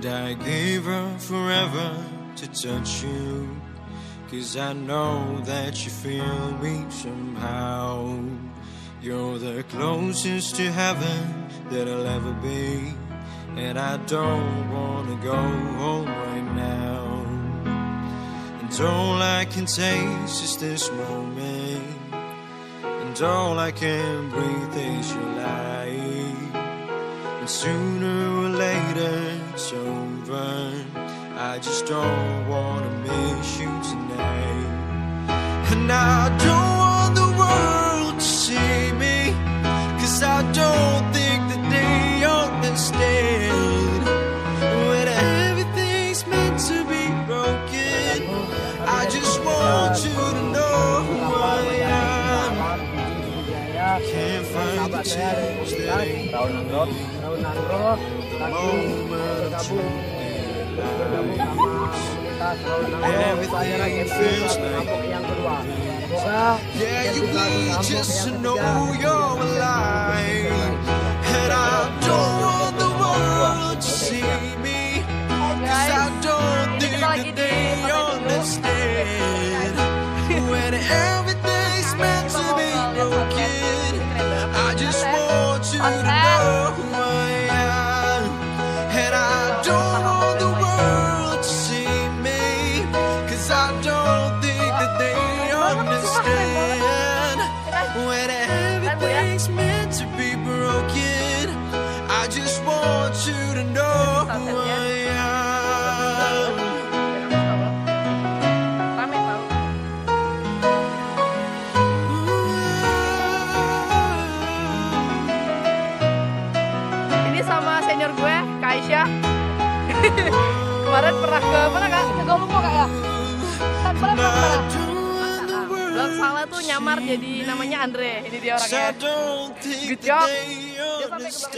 I gave up forever to touch you, 'cause I know that you feel me somehow. You're the closest to heaven that I'll ever be, and I don't wanna go home right now. And all I can taste is this moment, and all I can breathe is your light. And sooner or later it's over, I just don't wanna miss you tonight. And I don't want the world to see me, 'cause I don't think that they understand. When everything's meant to be broken, I just want you to know who I am. Can't find the change that ain't Rawoen Nanggroe everything feels like Semoga yeah, you need just to know you're alive. And I don't want the world to see me, 'cause I don't think that they understand. When everything's meant to be broken, I just want you to know who I am. And I don't want the world to see me, 'cause I don't think that they understand. When everything's meant to be broken, I just want you to know who I am. Ini sama senior gue, Kak Aisyah. Kemarin pernah ke mana Kak? Ke lupa Kak ya? Kan pernah belum salah tuh nyamar jadi namanya Andre. Ini dia orangnya. Good job. Dia sampai ke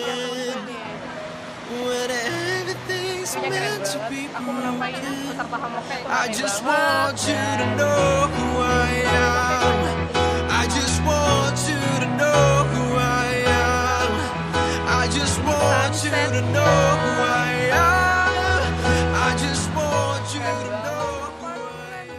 When everything's meant to be aku menampaikan peserta Hammock. I just want you to know who I am. I just want you to know who I am. I just want you to know who I am. I just want you to know who I am.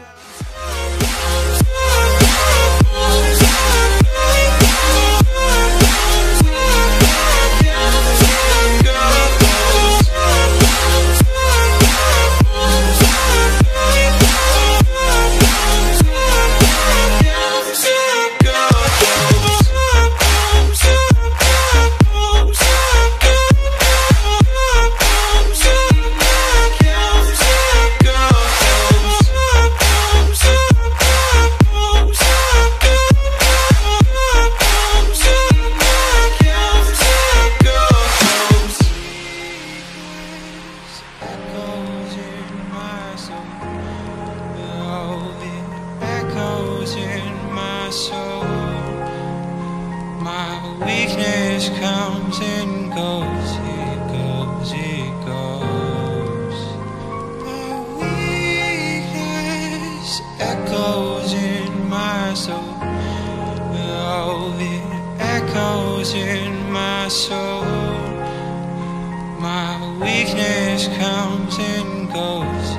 Weakness comes and goes, it goes, it goes. My weakness echoes in my soul. Oh, it echoes in my soul. My weakness comes and goes.